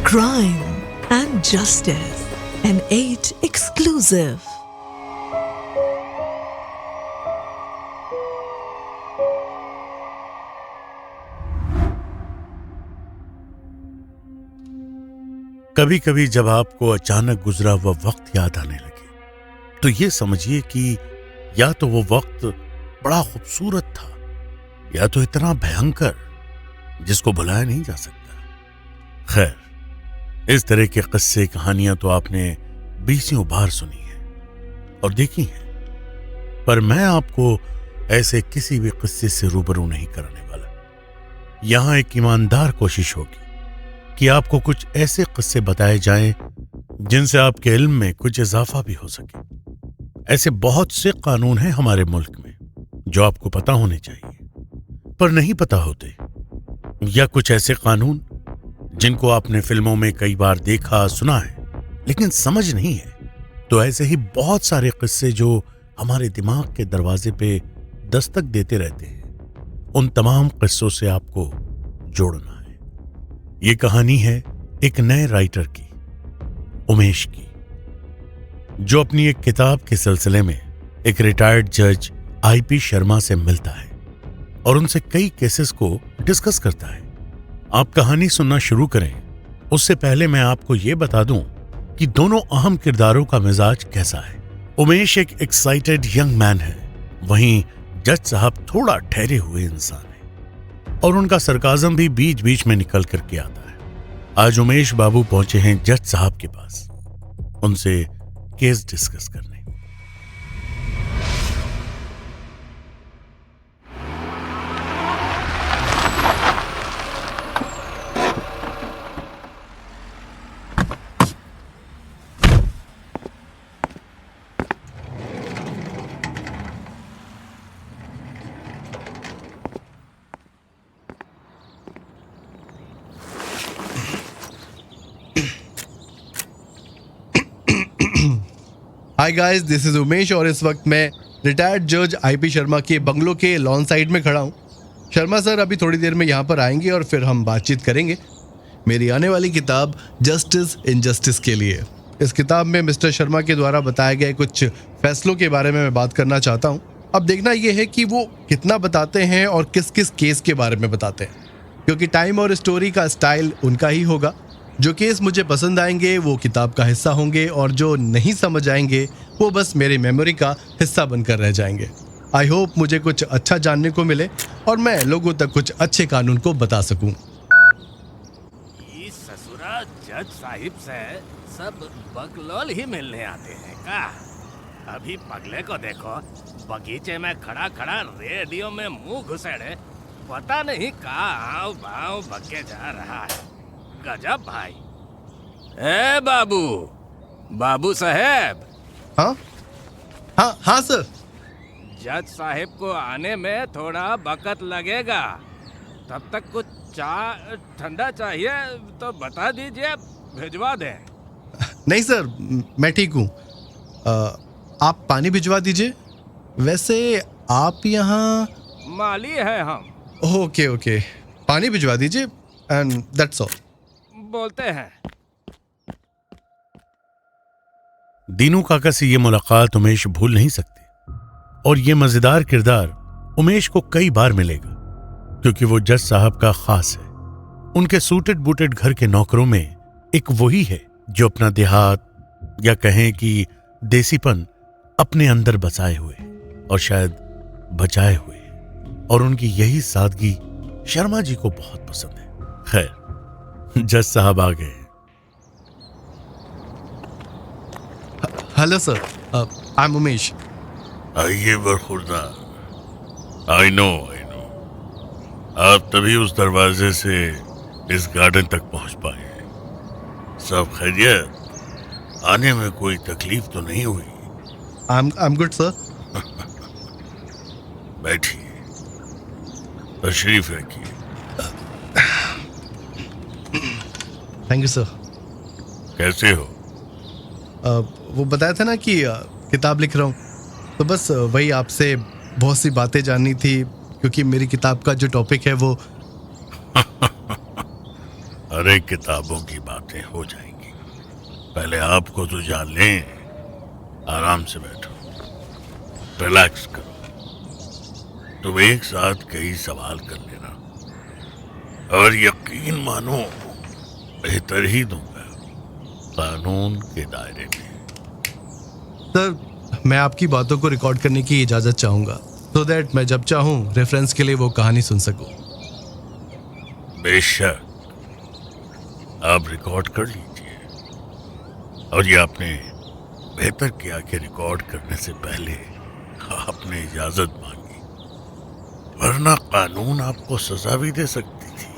crime and justice, an 8 exclusive. कभी कभी जब आपको अचानक गुजरा हुआ वक्त याद आने लगे तो ये समझिए कि या तो वो वक्त बड़ा खूबसूरत था या तो इतना भयंकर जिसको भुलाया नहीं जा सकता। खैर, इस तरह के किस्से कहानियां तो आपने बीसियों बार सुनी है और देखी हैं, पर मैं आपको ऐसे किसी भी किस्से से रूबरू नहीं कराने वाला। यहां एक ईमानदार कोशिश होगी कि आपको कुछ ऐसे किस्से बताए जाएं जिनसे आपके इल्म में कुछ इजाफा भी हो सके। ऐसे बहुत से कानून हैं हमारे मुल्क में जो आपको पता होने चाहिए पर नहीं पता होते, या कुछ ऐसे कानून जिनको आपने फिल्मों में कई बार देखा सुना है लेकिन समझ नहीं है। तो ऐसे ही बहुत सारे किस्से जो हमारे दिमाग के दरवाजे पे दस्तक देते रहते हैं, उन तमाम किस्सों से आपको जोड़ना है। ये कहानी है एक नए राइटर की, उमेश की, जो अपनी एक किताब के सिलसिले में एक रिटायर्ड जज आईपी शर्मा से मिलता है और उनसे कई केसेस को डिस्कस करता है। आप कहानी सुनना शुरू करें उससे पहले मैं आपको यह बता दूं कि दोनों अहम किरदारों का मिजाज कैसा है। उमेश एक एक्साइटेड यंग मैन है, वहीं जज साहब थोड़ा ठहरे हुए इंसान हैं और उनका सरकाज़म भी बीच बीच में निकल करके आता है। आज उमेश बाबू पहुंचे हैं जज साहब के पास उनसे केस डिस्कस करने। Hi guys, this is Umesh और इस वक्त मैं रिटायर्ड जज आईपी शर्मा के बंगलो के लॉन साइड में खड़ा हूँ। शर्मा सर अभी थोड़ी देर में यहाँ पर आएंगे और फिर हम बातचीत करेंगे मेरी आने वाली किताब जस्टिस इनजस्टिस के लिए। इस किताब में मिस्टर शर्मा के द्वारा बताए गए कुछ फैसलों के बारे में मैं बात करना चाहता हूँ। अब देखना यह है कि वो कितना बताते हैं और किस किस केस के बारे में बताते हैं, क्योंकि टाइम और स्टोरी का स्टाइल उनका ही होगा। जो केस मुझे पसंद आएंगे वो किताब का हिस्सा होंगे और जो नहीं समझ आएंगे वो बस मेरी मेमोरी का हिस्सा बनकर रह जाएंगे। आई होप मुझे कुछ अच्छा जानने को मिले और मैं लोगों तक कुछ अच्छे कानून को बता सकूं। इस ससुरा जज साहिब से सब बकलोल ही मिलने आते हैं का? अभी पगले को देखो, बगीचे में खड़ा खड़ा रेडियो में मुंह घुसेड़े, पता नहीं कहाँ भाव भगे जा रहा है। गजब भाई। ए बाबू, बाबू साहेब। हाँ हाँ हाँ सर। जज साहिब को आने में थोड़ा वक्त लगेगा, तब तक कुछ चाय ठंडा चाहिए तो बता दीजिए, भिजवा दें। नहीं सर, मैं ठीक हूँ। आप पानी भिजवा दीजिए। वैसे आप यहाँ माली है हम। ओके ओके, पानी भिजवा दीजिए एंड दैट्स ऑल। बोलते हैं। दीनू काका से ये मुलाकात उमेश भूल नहीं सकते और ये मजेदार किरदार उमेश को कई बार मिलेगा, क्योंकि वो जज साहब का खास है। उनके सूटेड बूटेड घर के नौकरों में एक वही है जो अपना देहात या कहें कि देसीपन अपने अंदर बसाए हुए और शायद बचाए हुए, और उनकी यही सादगी शर्मा जी को बहुत पसंद है। खैर, जज साहब आ गए। Hello sir, I am Umesh. आइए बरखुरदार। आई नो आप तभी उस दरवाजे से इस गार्डन तक पहुंच पाए। सब खैरियत? आने में कोई तकलीफ तो नहीं हुई? I am good sir. बैठिए, तशरीफ रखिए। Thank you sir. कैसे हो? वो बताया था ना कि किताब लिख रहा हूँ, तो बस वही आपसे बहुत सी बातें जाननी थी, क्योंकि मेरी किताब का जो टॉपिक है वो अरे किताबों की बातें हो जाएंगी, पहले आपको तो जान लें। आराम से बैठो, रिलैक्स करो। तुम एक साथ कई सवाल कर लेना और यकीन मानो बेहतर ही दूंगा, कानून के दायरे में। सर, मैं आपकी बातों को रिकॉर्ड करने की इजाजत चाहूंगा, सो दैट मैं जब चाहूं रेफरेंस के लिए वो कहानी सुन सकूं। बेशक, आप रिकॉर्ड कर लीजिए। और ये आपने बेहतर किया कि रिकॉर्ड करने से पहले आपने इजाजत मांगी, वरना कानून आपको सजा भी दे सकती थी।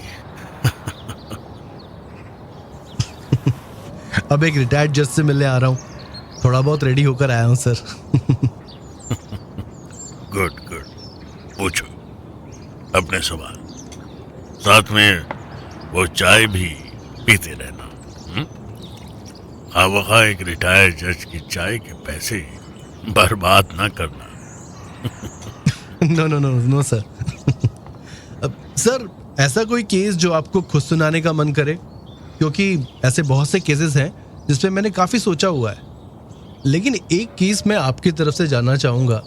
अब एक रिटायर्ड जज से मिलने आ रहा हूँ, थोड़ा बहुत रेडी होकर आया हूँ सर। गुड गुड, पूछो अपने सवाल, साथ में वो चाय भी पीते रहना। खामखा एक रिटायर्ड जज की चाय के पैसे बर्बाद ना करना। No no no no sir. Sir, ऐसा कोई केस जो आपको खुद सुनाने का मन करे, क्योंकि ऐसे बहुत से केसेस हैं जिसपे मैंने काफी सोचा हुआ है, लेकिन एक केस मैं आपकी तरफ से जानना चाहूंगा,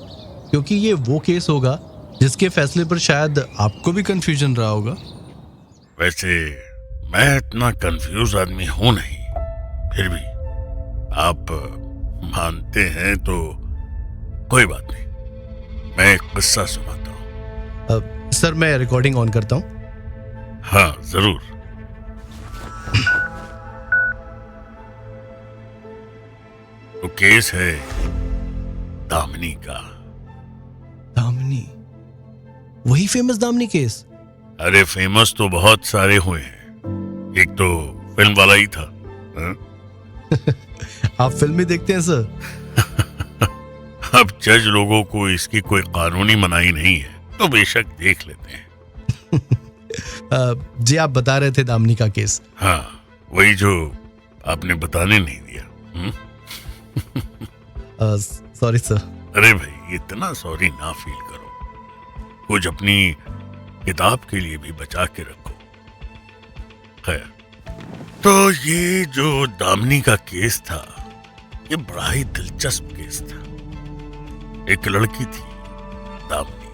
क्योंकि ये वो केस होगा जिसके फैसले पर शायद आपको भी कंफ्यूजन रहा होगा। वैसे मैं इतना कंफ्यूज आदमी हूं नहीं, फिर भी आप मानते हैं तो कोई बात नहीं, मैं एक किस्सा सुनाता हूँ। सर, मैं रिकॉर्डिंग ऑन करता हूँ। हाँ जरूर। तो केस है दामिनी का। दामिनी? वही फेमस दामिनी केस? अरे फेमस तो बहुत सारे हुए हैं, एक तो फिल्म वाला ही था। हाँ? आप फिल्म भी देखते हैं सर? अब जज लोगों को इसकी कोई कानूनी मनाही नहीं है तो बेशक देख लेते हैं। जी, आप बता रहे थे दामिनी का केस। हाँ, वही जो आपने बताने नहीं दिया। Sorry sir. अरे भाई, इतना सॉरी ना फील करो, कुछ अपनी किताब के लिए भी बचा के रखो। खैर, तो ये जो दामिनी का केस था, ये बड़ा ही दिलचस्प केस था। एक लड़की थी दामिनी,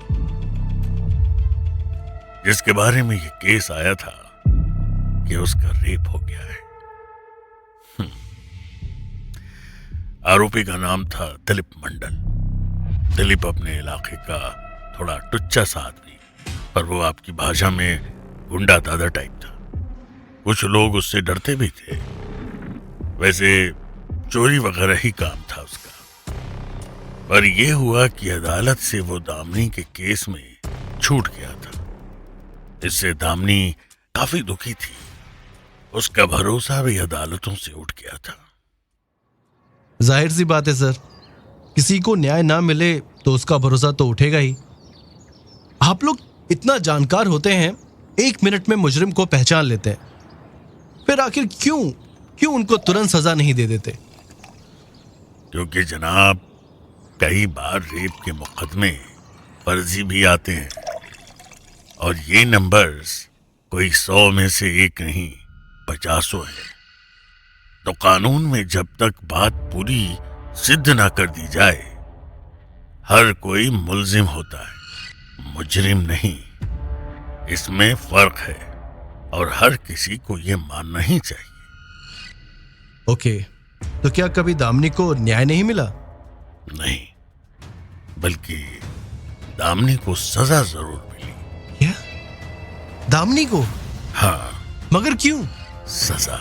जिसके बारे में ये केस आया था कि उसका रेप हो गया है। आरोपी का नाम था दिलीप मंडल। दिलीप अपने इलाके का थोड़ा टुच्चा सा आदमी, पर वो आपकी भाषा में गुंडा दादा टाइप था। कुछ लोग उससे डरते भी थे। वैसे चोरी वगैरह ही काम था उसका, पर यह हुआ कि अदालत से वो दामिनी के केस में छूट गया था। इससे दामिनी काफी दुखी थी, उसका भरोसा भी अदालतों से उठ गया था। जाहिर सी बात है सर, किसी को न्याय ना मिले तो उसका भरोसा तो उठेगा ही। आप लोग इतना जानकार होते हैं, 1 मिनट में मुजरिम को पहचान लेते हैं, फिर आखिर क्यों उनको तुरंत सजा नहीं दे देते? क्योंकि जनाब, कई बार रेप के मुकदमे फर्जी भी आते हैं, और ये नंबर्स कोई 100 में से एक नहीं, 50 है। तो कानून में जब तक बात पूरी सिद्ध ना कर दी जाए, हर कोई मुल्जिम होता है, मुजरिम नहीं। इसमें फर्क है और हर किसी को ये मानना ही चाहिए। ओके, तो क्या कभी दामिनी को न्याय नहीं मिला? नहीं, बल्कि दामिनी को सजा जरूर मिली। क्या? दामिनी को? हाँ, मगर क्यों? सजा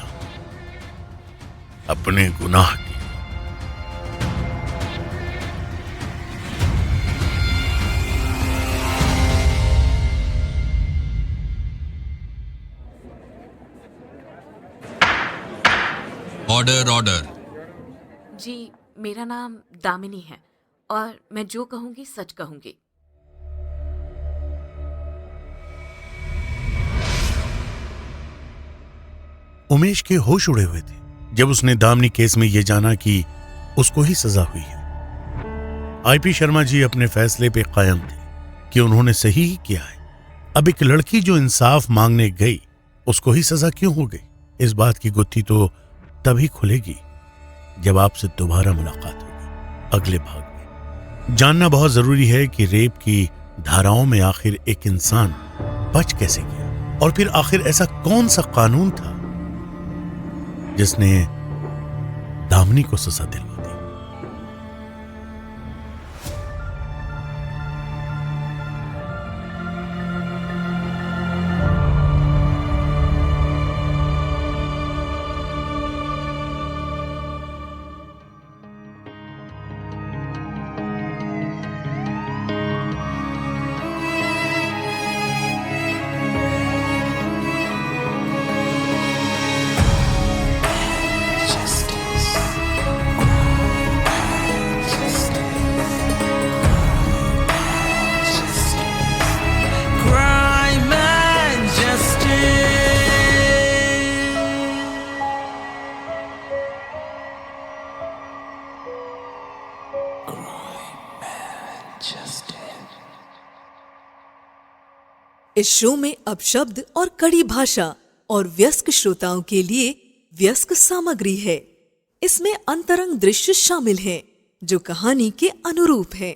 अपने गुनाह की। Order order. जी, मेरा नाम दामिनी है और मैं जो कहूंगी सच कहूंगी। उमेश के होश उड़े हुए थे जब उसने दामिनी केस में यह जाना कि उसको ही सजा हुई है। आईपी शर्मा जी अपने फैसले पे कायम थे कि उन्होंने सही ही किया है। अब एक लड़की जो इंसाफ मांगने गई, उसको ही सजा क्यों हो गई? इस बात की गुत्थी तो तभी खुलेगी जब आपसे दोबारा मुलाकात होगी अगले भाग में। जानना बहुत जरूरी है कि रेप की धाराओं में आखिर एक इंसान बच कैसे गया, और फिर आखिर ऐसा कौन सा कानून था जिसने दामिनी को सजा दिलवा दी। Crime and इस शो में अपशब्द और कड़ी भाषा और वयस्क श्रोताओं के लिए वयस्क सामग्री है। इसमें अंतरंग दृश्य शामिल हैं जो कहानी के अनुरूप हैं।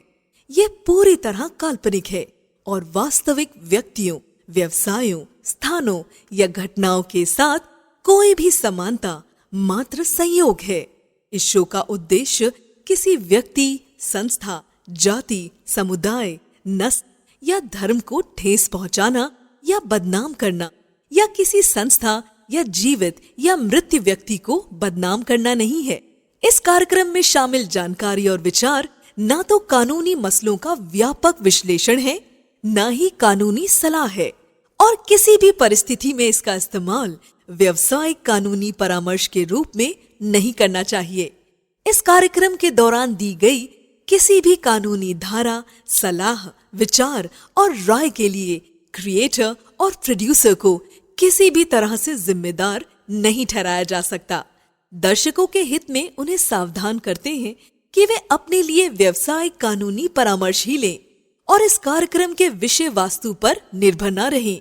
यह पूरी तरह काल्पनिक है और वास्तविक व्यक्तियों, व्यवसायों, स्थानों या घटनाओं के साथ कोई भी समानता मात्र संयोग है। इस शो का उद्देश्य किसी व्यक्ति, संस्था, जाति, समुदाय, नस्ल या धर्म को ठेस पहुंचाना या बदनाम करना या किसी संस्था या जीवित या मृत व्यक्ति को बदनाम करना नहीं है। इस कार्यक्रम में शामिल जानकारी और विचार ना तो कानूनी मसलों का व्यापक विश्लेषण है, ना ही कानूनी सलाह है, और किसी भी परिस्थिति में इसका इस्तेमाल व्यवसायिक कानूनी परामर्श के रूप में नहीं करना चाहिए। इस कार्यक्रम के दौरान दी गई किसी भी कानूनी धारा, सलाह, विचार और राय के लिए क्रिएटर और प्रोड्यूसर को किसी भी तरह से जिम्मेदार नहीं ठहराया जा सकता। दर्शकों के हित में उन्हें सावधान करते हैं कि वे अपने लिए व्यवसायिक कानूनी परामर्श ही लें और इस कार्यक्रम के विषय वस्तु पर निर्भर न रहें।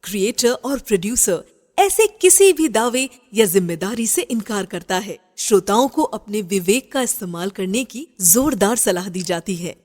क्रिएटर और प्रोड्यूसर ऐसे किसी भी दावे या जिम्मेदारी से इनकार करता है। श्रोताओं को अपने विवेक का इस्तेमाल करने की जोरदार सलाह दी जाती है।